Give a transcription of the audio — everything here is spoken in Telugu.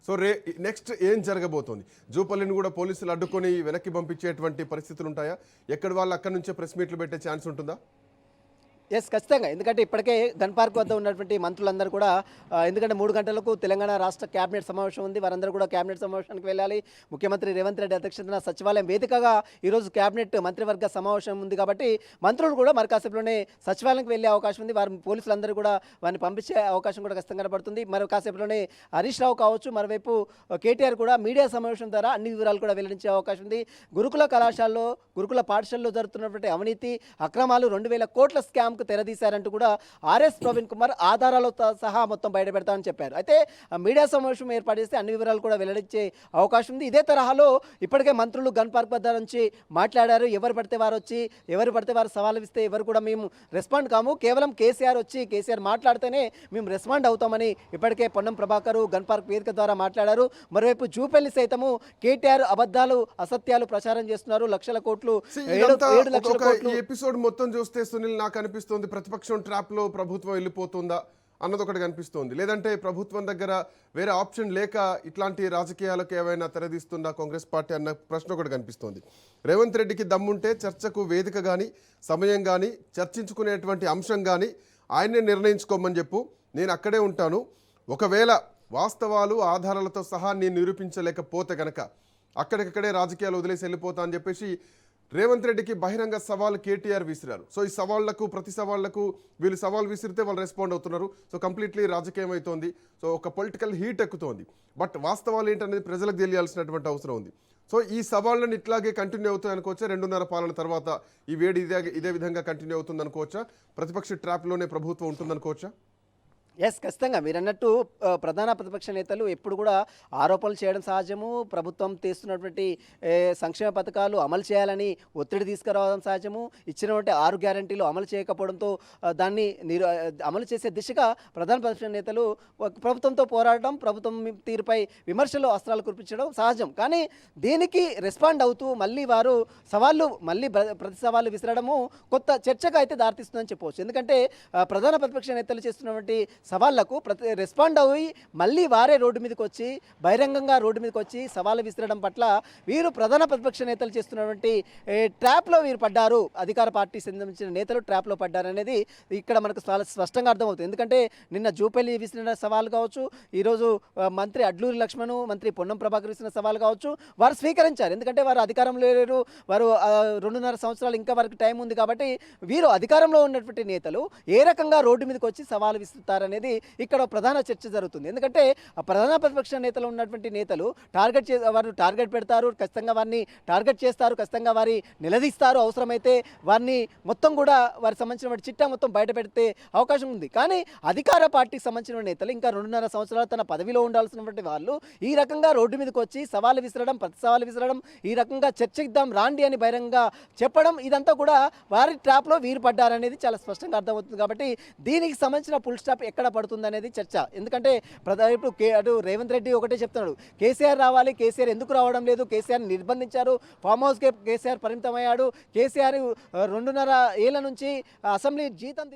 సో నెక్స్ట్ ఏం జరగబోతోంది? జూపల్లిని కూడా పోలీసులు అడ్డుకొని వెనక్కి పంపించేటువంటి పరిస్థితులు ఉంటాయా? ఎక్కడి వాళ్ళు అక్కడి నుంచే ప్రెస్ మీట్లు పెట్టే ఛాన్స్ ఉంటుందా? ఎస్, ఖచ్చితంగా. ఎందుకంటే ఇప్పటికే గన్ పార్క్ వద్ద ఉన్నటువంటి మంత్రులందరూ కూడా ఎందుకంటే 3 గంటలకు తెలంగాణ రాష్ట్ర కేబినెట్ సమావేశం ఉంది. వారందరూ కూడా కేబినెట్ సమావేశానికి వెళ్ళాలి. ముఖ్యమంత్రి రేవంత్ రెడ్డి అధ్యక్షతన సచివాలయం వేదికగా ఈరోజు కేబినెట్ మంత్రివర్గ సమావేశం ఉంది కాబట్టి మంత్రులు కూడా మరి కాసేపులోనే సచివాలయంకి వెళ్ళే అవకాశం ఉంది. వారు పోలీసులందరూ కూడా వారిని పంపించే అవకాశం కూడా ఖచ్చితంగా కనబడుతుంది. మరి కాసేపులోనే హరీష్ రావు కావచ్చు, మరోవైపు కేటీఆర్ కూడా మీడియా సమావేశం ద్వారా అన్ని వివరాలు కూడా వెల్లడించే అవకాశం ఉంది. గురుకుల కళాశాలలో, గురుకుల పాఠశాలలో జరుగుతున్నటువంటి అవినీతి అక్రమాలు 2000 కోట్ల స్కామ్ తెరదీశారంటూ కూడా ఆర్ఎస్ ప్రవీణ్ కుమార్ ఆధారాలతో సహా మొత్తం బయటపెడతామని చెప్పారు. అయితే మీడియా సమావేశం ఏర్పాటు చేస్తే అన్ని వివరాలు కూడా వెల్లడించే అవకాశం ఉంది. ఇదే తరహాలో ఇప్పటికే మంత్రులు గన్ పార్క్ వద్ద నుంచి మాట్లాడారు. ఎవరు పడితే వారు వచ్చి ఎవరు పడితే వారు సవాలు ఇస్తే ఎవరు కూడా మేము రెస్పాండ్ కాము, కేవలం కేసీఆర్ మాట్లాడితేనే మేము రెస్పాండ్ అవుతామని ఇప్పటికే పొన్నం ప్రభాకర్ గన్ పార్క్ వేదిక ద్వారా మాట్లాడారు. మరోవైపు జూపల్లి సైతము కేటీఆర్ అబద్ధాలు అసత్యాలు ప్రచారం చేస్తున్నారు, లక్షల కోట్లు 7 లక్షల కోట్లు. ఈ ఎపిసోడ్ మొత్తం చూస్తే సునీల్ నాకు అనిపిస్తుంది ప్రతిపక్షం ట్రాప్ లో ప్రభుత్వం వెళ్ళిపోతుందా అన్నది ఒకటి కనిపిస్తోంది. లేదంటే ప్రభుత్వం దగ్గర వేరే ఆప్షన్ లేక ఇట్లాంటి రాజకీయాలకు ఏమైనా తెరదీస్తుందా కాంగ్రెస్ పార్టీ అన్న ప్రశ్న ఒకటి కనిపిస్తోంది. రేవంత్ రెడ్డికి దమ్ముంటే చర్చకు వేదిక కానీ సమయం కానీ చర్చించుకునేటువంటి అంశం కానీ ఆయనే నిర్ణయించుకోమని చెప్పు, నేను అక్కడే ఉంటాను. ఒకవేళ వాస్తవాలు ఆధారాలతో సహా నేను నిరూపించలేకపోతే కనుక అక్కడికక్కడే రాజకీయాలు వదిలేసి వెళ్ళిపోతా అని చెప్పేసి రేవంత్ రెడ్డికి బహిరంగ సవాల్ కేటీఆర్ విసిరారు. సో ఈ సవాళ్లకు ప్రతి సవాళ్లకు వీళ్ళు సవాల్ విసిరితే వాళ్ళు రెస్పాండ్ అవుతున్నారు. సో కంప్లీట్లీ రాజకీయం అవుతోంది. సో ఒక పొలిటికల్ హీట్ ఎక్కుతోంది. బట్ వాస్తవాలు ఏంటనేది ప్రజలకు తెలియాల్సినటువంటి అవసరం ఉంది. సో ఈ సవాళ్ళను ఇట్లాగే కంటిన్యూ అవుతాయి అనుకోవచ్చా? 2.5 పాలన తర్వాత ఈ వేడి ఇదే విధంగా కంటిన్యూ అవుతుంది అనుకోవచ్చా? ప్రతిపక్ష ట్రాప్లోనే ప్రభుత్వం ఉంటుందనుకోవచ్చా? ఎస్, ఖచ్చితంగా మీరు అన్నట్టు ప్రధాన ప్రతిపక్ష నేతలు ఎప్పుడు కూడా ఆరోపణలు చేయడం సహజము. ప్రభుత్వం తీస్తున్నటువంటి సంక్షేమ పథకాలు అమలు చేయాలని ఒత్తిడి తీసుకురావడం సహజము. ఇచ్చినటువంటి 6 గ్యారంటీలు అమలు చేయకపోవడంతో దాన్ని అమలు చేసే దిశగా ప్రధాన ప్రతిపక్ష నేతలు ప్రభుత్వంతో పోరాడడం, ప్రభుత్వం తీరుపై విమర్శలు అస్త్రాలు కురిపించడం సహజం. కానీ దీనికి రెస్పాండ్ అవుతూ మళ్ళీ వారు ప్రతి సవాళ్ళు విసరడము కొత్త చర్చగా అయితే దారితీస్తుందని చెప్పవచ్చు. ఎందుకంటే ప్రధాన ప్రతిపక్ష నేతలు చేస్తున్నటువంటి సవాళ్లకు రెస్పాండ్ అయ్యి మళ్ళీ వారే రోడ్డు మీదకి వచ్చి బహిరంగంగా రోడ్డు మీదకి వచ్చి సవాళ్ళు విసిరడం పట్ల వీరు ప్రధాన ప్రతిపక్ష నేతలు చేస్తున్నటువంటి ట్రాప్లో వీరు పడ్డారు, అధికార పార్టీ సంబంధించిన నేతలు ట్రాప్లో పడ్డారు అనేది ఇక్కడ మనకు చాలా స్పష్టంగా అర్థమవుతుంది. ఎందుకంటే నిన్న జూపల్లి విసిరిన సవాల్ కావచ్చు, ఈరోజు మంత్రి అడ్లూరి లక్ష్మణ్, మంత్రి పొన్నం ప్రభాకర్ విసిరిన సవాల్ కావచ్చు, వారు స్వీకరించారు. ఎందుకంటే వారు అధికారంలో లేరు, వారు 2.5 సంవత్సరాలు ఇంకా వారికి టైం ఉంది కాబట్టి వీరు అధికారంలో ఉన్నటువంటి నేతలు ఏ రకంగా రోడ్డు మీదకి వచ్చి సవాలు విసురుతారనేది ఇక్కడ ప్రధాన చర్చ జరుగుతుంది. ఎందుకంటే ప్రధాన ప్రతిపక్ష నేతలు ఉన్నటువంటి నేతలు వారు టార్గెట్ పెడతారు, ఖచ్చితంగా వారిని టార్గెట్ చేస్తారు, ఖచ్చితంగా వారి నిలదీస్తారు. అవసరమైతే వారిని మొత్తం కూడా వారికి సంబంధించిన చిట్టా మొత్తం బయట పెడితే అవకాశం ఉంది. కానీ అధికార పార్టీకి సంబంధించిన నేతలు ఇంకా 2.5 సంవత్సరాలు తన పదవిలో ఉండాల్సినటువంటి వాళ్ళు ఈ రకంగా రోడ్డు మీదకి వచ్చి సవాలు విసరడం, ప్రతి సవాలు విసరడం, ఈ రకంగా చర్చిద్దాం రాండి అని బహిరంగంగా చెప్పడం, ఇదంతా కూడా వారి ట్రాప్లో వీరు పడ్డారనేది చాలా స్పష్టంగా అర్థమవుతుంది. కాబట్టి దీనికి సంబంధించిన ఫుల్ స్టాప్ ఎక్కడ పడుతుంది అనేది చర్చ. ఎందుకంటే ఇప్పుడు అటు రేవంత్ రెడ్డి ఒకటే చెప్తున్నాడు, కేసీఆర్ రావాలి, కేసీఆర్ ఎందుకు రావడం లేదు, కేసీఆర్ నిర్బంధించారు, ఫామ్ హౌస్కే కేసీఆర్ పరిమితమయ్యాడు, కేసీఆర్ 2.5 ఏళ్ల నుంచి అసెంబ్లీ జీతం